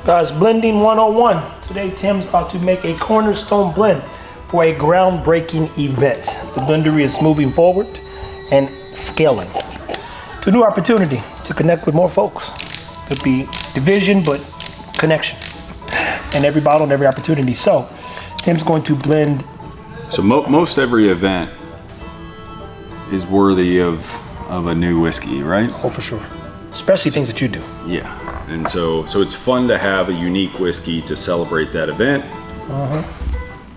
Guys, blending 101. Today Tim's about to make a Cornerstone blend for a groundbreaking event. The Blendery is moving forward and scaling to a new opportunity to connect with more folks. Could be division, but connection. And every bottle and every opportunity. So Tim's going to blend. So most every event is worthy of a new whiskey, right? Oh, for sure. Especially things that you do. Yeah. And so it's fun to have a unique whiskey to celebrate that event.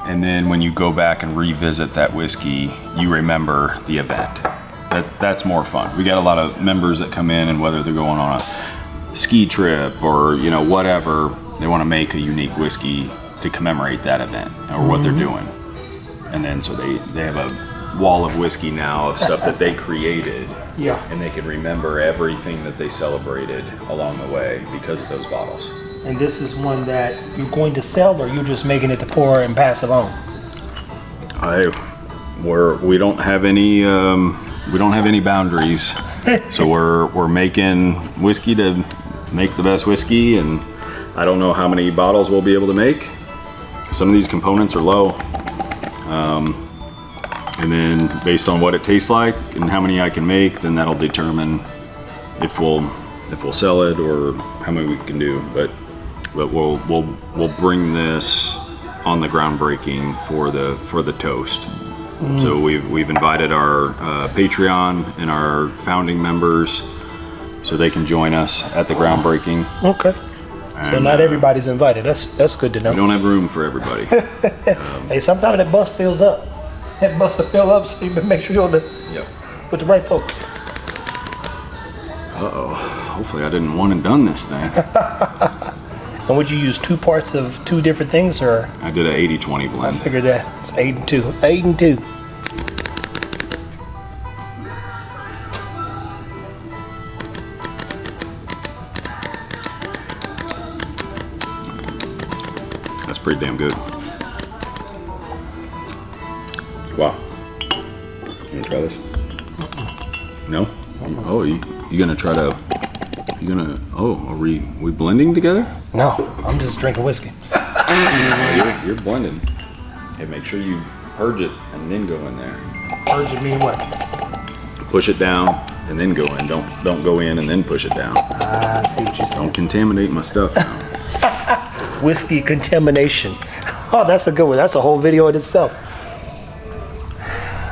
And then when you go back and revisit that whiskey, you remember the event. That's more fun. We got a lot of members that come in, and whether they're going on a ski trip or whatever, they want to make a unique whiskey to commemorate that event or what they're doing. And then so they have a wall of whiskey now of stuff that they created. Yeah. And they can remember everything that they celebrated along the way because of those bottles. And this is one that you're going to sell, or you're just making it to pour and pass along? We don't have any boundaries. So we're making whiskey to make the best whiskey, and I don't know how many bottles we'll be able to make. Some of these components are low. And then based on what it tastes like and how many I can make, then that'll determine if we'll sell it or how many we can do. But we'll bring this on the groundbreaking for the toast. So we've invited our Patreon and our founding members so they can join us at the groundbreaking. Okay. So not everybody's invited. That's good to know. We don't have room for everybody. Hey, sometimes that bus fills up. That bus will fill up, so you better make sure you're with the right folks. Uh-oh. Hopefully I didn't one and done this thing. And would you use 2 parts of 2 different things, or? I did an 80-20 blend. I figured that. It's 8 and 2. 8 and 2. That's pretty damn good. Wow. You gonna try this? No? Oh, you gonna try to? Are we blending together? No, I'm just drinking whiskey. Oh, you're blending. Hey, make sure you purge it and then go in there. Purge it mean what? Push it down and then go in. Don't go in and then push it down. I see what you're saying. Don't contaminate my stuff now. Whiskey contamination. Oh, that's a good one. That's a whole video in itself.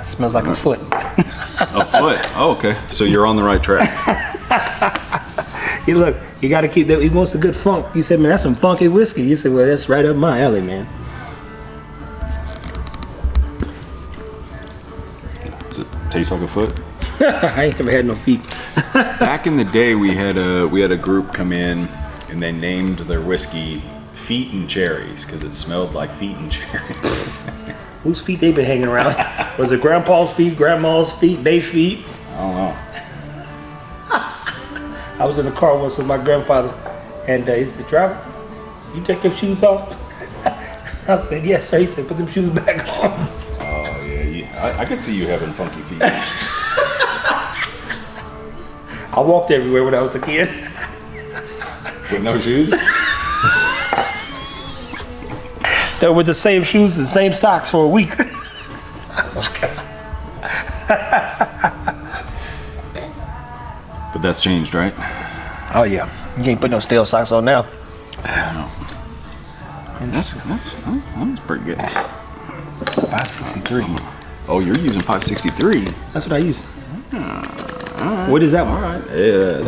Smells like a foot. A foot? Oh, okay. So you're on the right track. You look, you got to keep that. He wants a good funk. You said, man, that's some funky whiskey. You said, well, that's right up my alley, man. Does it taste like a foot? I ain't never had no feet. Back in the day, we had a group come in and they named their whiskey Feet and Cherries because it smelled like feet and cherries. Whose feet they been hanging around? Was it grandpa's feet, grandma's feet, they feet? I don't know. I was in the car once with my grandfather, and he said, "Driver, you take your shoes off?" I said, "Yes, sir." He said, "Put them shoes back on." Oh yeah, I could see you having funky feet. I walked everywhere when I was a kid. With no shoes? They were the same shoes and same socks for a week. But that's changed, right? Oh yeah, you can't put no stale socks on now. No. And that's pretty good. 563. Oh, you're using 563. That's what I use. What is that one? All right. Yeah,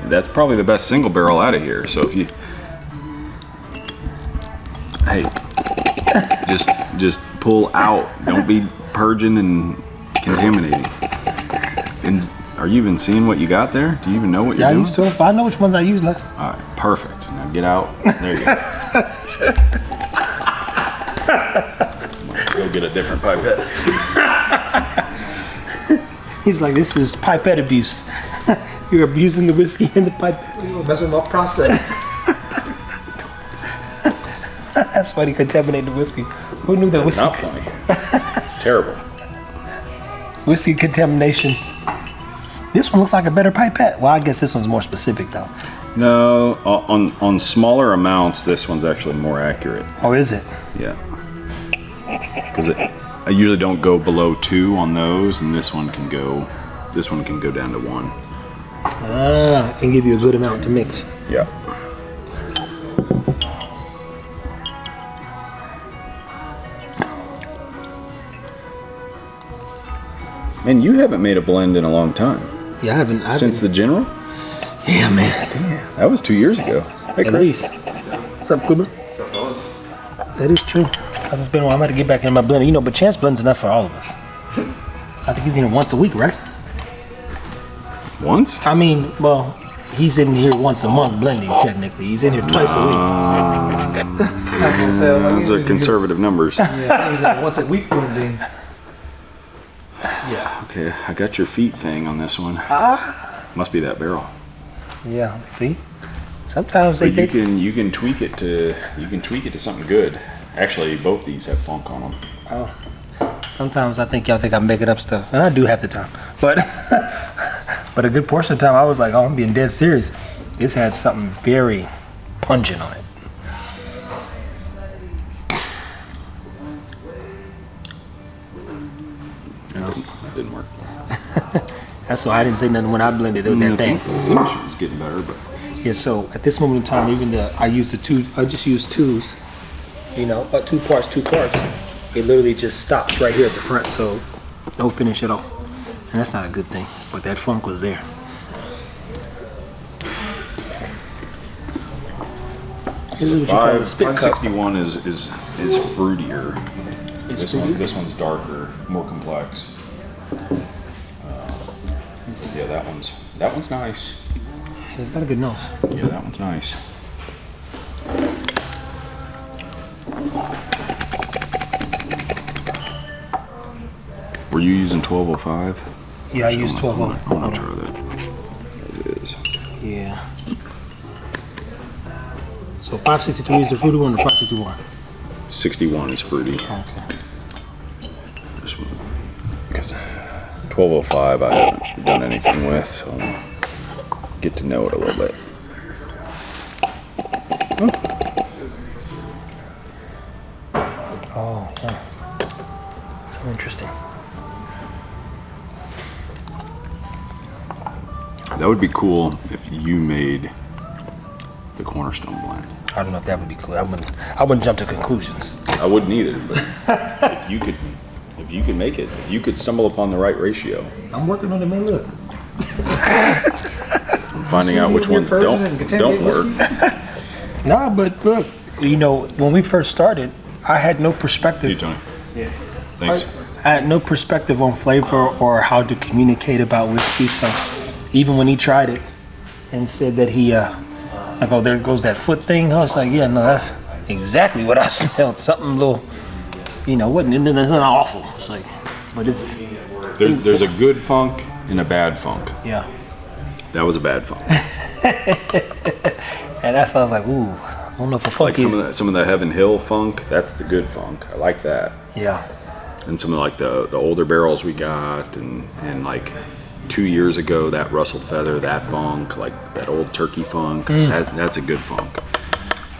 that's probably the best single barrel out of here. So if you, hey, just pull out. Don't be purging and contaminating. And are you even seeing what you got there? Do you even know what you're doing? I used to. I know which ones I use, Les. All right, perfect. Now get out. There you go. Go get a different pipette. He's like, this is pipette abuse. You're abusing the whiskey in the pipette. You're messing with my process. That's why he contaminated the whiskey. Who knew that That's whiskey? not funny. It's terrible. Whiskey contamination. This one looks like a better pipette. Well, I guess this one's more specific though. No, on smaller amounts, this one's actually more accurate. Oh, is it? Yeah. Because I usually don't go below 2 on those, and this one can go down to 1. Ah, and give you a good amount to mix. Yeah. Man, you haven't made a blend in a long time. Yeah, I haven't. Since the General? Yeah, man. Damn, that was 2 years ago. Hey, At Chris. least. What's up, Kluber? That is true. Cause it's been a while. I'm about to get back in my blender. You know, but Chance blends enough for all of us. I think he's in here once a week, right? Once? I mean, well, he's in here once a month blending. Technically, he's in here twice a week. Those are conservative numbers. Yeah, he's like once a week blending. Yeah. Okay, I got your feet thing on this one. Must be that barrel. Yeah. See, sometimes they But you can tweak it to something good. Actually, both these have funk on them. Oh. Sometimes I think y'all think I'm making up stuff, and I do half the time. But but a good portion of the time, I was like, oh, I'm being dead serious. This had something very pungent on it. That didn't work. That's why I didn't say nothing when I blended it with that thing. The finish was getting better, but Yeah. So at this moment in time, even I just use twos. You know, 2 parts, 2 parts. It literally just stops right here at the front, so no finish at all. And that's not a good thing, but that funk was there. This is what you call a spit cup. 561 is fruitier. It's This one's darker, more complex. Yeah, that one's nice. It's got a good nose. Yeah, that one's nice. Were you using 1205? Yeah, I use 12 on. I want to try that. It is. Yeah. So 563 is the fruity one or 561? 61 is fruity. Okay. Because 1205 I haven't done anything with, so I'll get to know it a little bit. Oh, yeah. So interesting. That would be cool if you made the Cornerstone blend. I don't know if that would be cool. I wouldn't jump to conclusions. I wouldn't either, but if you could make it, if you could stumble upon the right ratio. I'm working on it, man. Look. I'm finding out which ones don't work. Nah, but look, you know, when we first started, I had no See you, perspective. Tony. Yeah. Thanks. I had no perspective on flavor or how to communicate about whiskey. So even when he tried it and said that he, like, oh, there goes that foot thing. I was like, yeah, no, that's exactly what I smelled. Something a little, you know, wasn't that's not awful. It's like, but it's There's a good funk and a bad funk. yeah. That was a bad funk. And that's why I was like, ooh, I don't know if a funk Like some of the Heaven Hill funk, that's the good funk. I like that. yeah. And some of like the older barrels we got, and like 2 years ago, that rustled feather, that funk, like that old turkey funk, that's a good funk.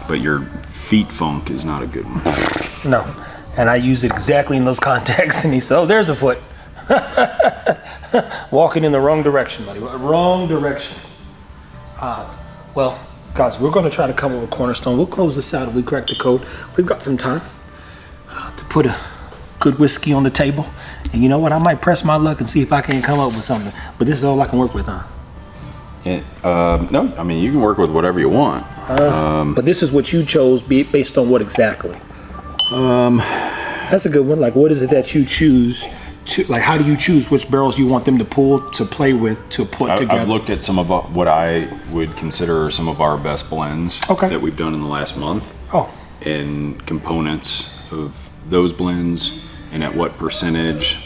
But your feet funk is not a good one. No. And I use it exactly in those contexts. And he said, oh, there's a foot. Walking in the wrong direction, buddy. Wrong direction. Well, guys, we're going to try to come up with Cornerstone. We'll close this out if we crack the code. We've got some time to put a good whiskey on the table. And you know what? I might press my luck and see if I can come up with something. But this is all I can work with, huh? No, I mean, you can work with whatever you want. But this is what you chose based on what exactly? That's a good one. Like, what is it that you choose? Like, how do you choose which barrels you want them to pull, to play with, to put together? I've looked at some of what I would consider some of our best blends that we've done in the last month. Oh. And components of those blends, and at what percentage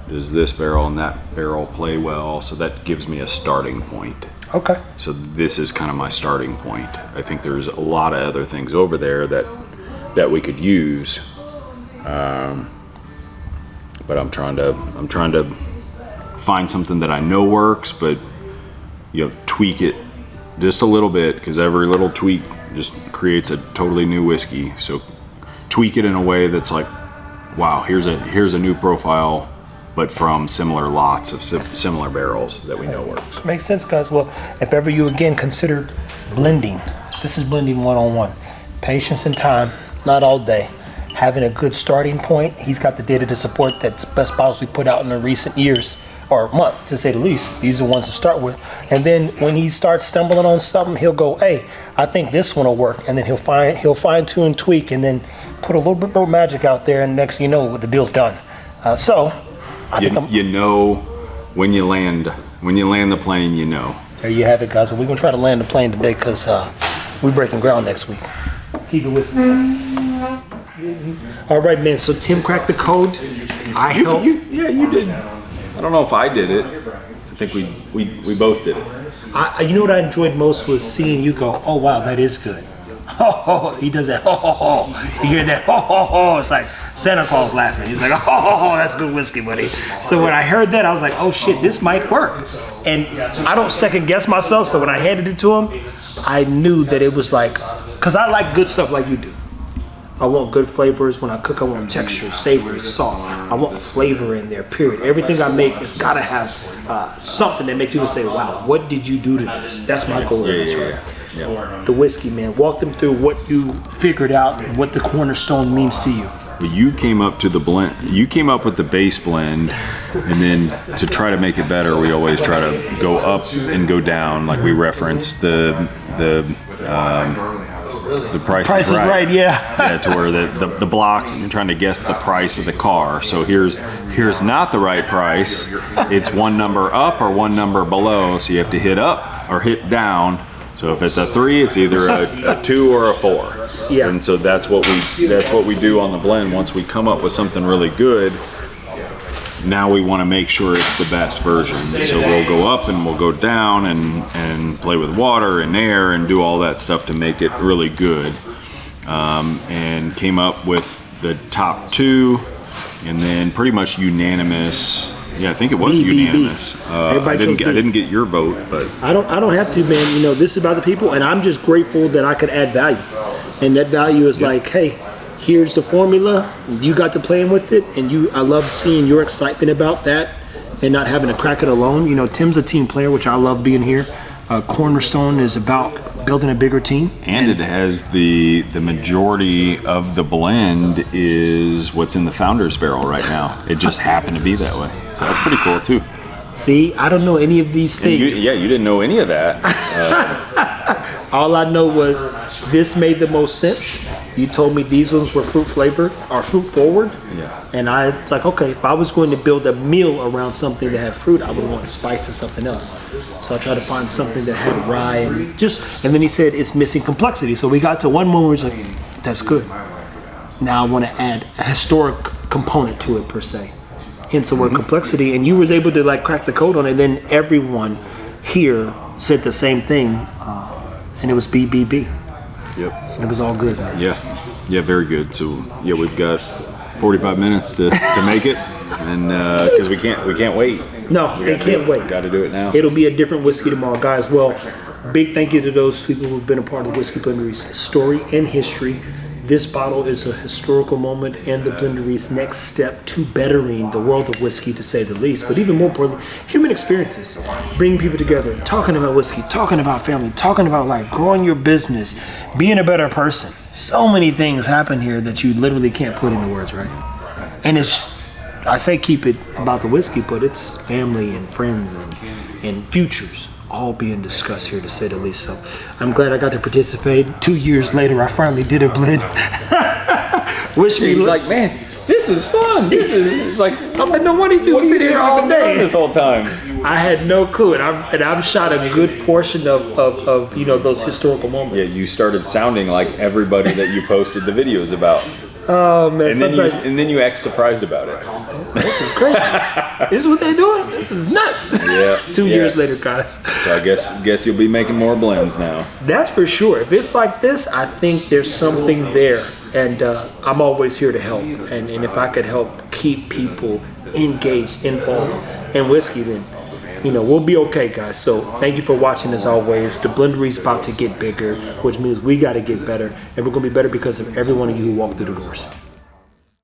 does this barrel and that barrel play well. So that gives me a starting point. Okay. So this is kind of my starting point. I think there's a lot of other things over there that we could use. But I'm trying to find something that I know works, but you know, tweak it just a little bit, because every little tweak just creates a totally new whiskey. So tweak it in a way that's like, wow, here's a new profile, but from similar lots of similar barrels that we know works. Makes sense, guys. Well, if ever you again considered blending, this is blending 101. Patience and time, not all day. Having a good starting point. He's got the data to support that's best bottles we put out in the recent years, or month to say the least. These are the ones to start with. And then when he starts stumbling on something, he'll go, hey, I think this one will work. And then he'll fine tune, tweak, and then put a little bit more magic out there. And next thing you know, the deal's done. You know when you land the plane, you know. There you have it, guys. We're gonna try to land the plane today because we're breaking ground next week. Keep it with me. All right, man. So Tim cracked the code. I helped. Yeah, you did. I don't know if I did it. I think we both did it. You know what I enjoyed most was seeing you go, oh wow, that is good. Oh, he does that. Oh, you hear that? Oh, it's like Santa Claus laughing. He's like, oh, that's good whiskey, buddy. So when I heard that, I was like, oh shit, this might work. And I don't second guess myself. So when I handed it to him, I knew that it was like, because I like good stuff like you do. I want good flavors. When I cook, I want texture, savory, soft. I want flavor in there, period. Everything I make has got to have something that makes people say, wow, what did you do to this? That's my goal. Yeah. The whiskey, man. Walk them through what you figured out and what the Cornerstone means to you. Well, you came up to the blend. You came up with the base blend, and then to try to make it better, we always try to go up and go down. Like we referenced the Price is Right. Yeah, to where the blocks, and you're trying to guess the price of the car. So here's not the right price. It's one number up or one number below. So you have to hit up or hit down. So if it's a 3, it's either a 2 or a 4. Yeah. And so that's what we do on the blend. Once we come up with something really good, now we want to make sure it's the best version. So we'll go up and we'll go down and play with water and air and do all that stuff to make it really good. And came up with the top 2, and then pretty much unanimous. Yeah, I think it was unanimous. I didn't get your vote, but I don't have to, man. You know, this is about the people, and I'm just grateful that I could add value. And that value is like, hey, here's the formula. You got to playing with it, and I love seeing your excitement about that and not having to crack it alone. You know, Tim's a team player, which I love being here. Cornerstone is about building a bigger team. And it has the majority of the blend is what's in the Founder's Barrel right now. It just happened to be that way. So that's pretty cool too. See, I don't know any of these things. You didn't know any of that. All I know was this made the most sense. You told me these ones were fruit flavored or fruit forward. Yeah. And I like, okay, if I was going to build a meal around something that had fruit, I would want spice and something else. So I tried to find something that had rye and then he said it's missing complexity. So we got to one moment where it's like, that's good. Now I want to add a historic component to it per se. Hence the word complexity. And you was able to like crack the code on it. Then everyone here said the same thing. And it was BBB. Yep. And it was all good. Yeah, very good. So yeah, we've got 45 minutes to make it, and because we can't wait. No, they can't wait. Got to do it now. It'll be a different whiskey tomorrow, guys. Well, big thank you to those people who've been a part of Whiskey Blendery's story and history. This bottle is a historical moment and the Blendery's next step to bettering the world of whiskey, to say the least. But even more importantly, human experiences. Bringing people together, talking about whiskey, talking about family, talking about life, growing your business, being a better person. So many things happen here that you literally can't put into words, right? And I say keep it about the whiskey, but it's family and friends and futures all being discussed here, to say the least. So I'm glad I got to participate. 2 years later, I finally did a blend. He's like, man, this is fun. It's like, I'm like, no, what are you sit here all day this whole time? I had no clue, and I've shot a good portion of you know, those historical moments. Yeah, you started sounding like everybody that you posted the videos about. Oh man! And then you act surprised about it. This is crazy. This is what they're doing. This is nuts. Yeah. 2 years later, guys. So I guess you'll be making more blends now. That's for sure. If it's like this, I think there's something there, and I'm always here to help. And if I could help keep people engaged, involved in whiskey, then you know, we'll be okay, guys. So thank you for watching as always. The Blendery's about to get bigger, which means we got to get better. And we're going to be better because of every one of you who walked through the doors.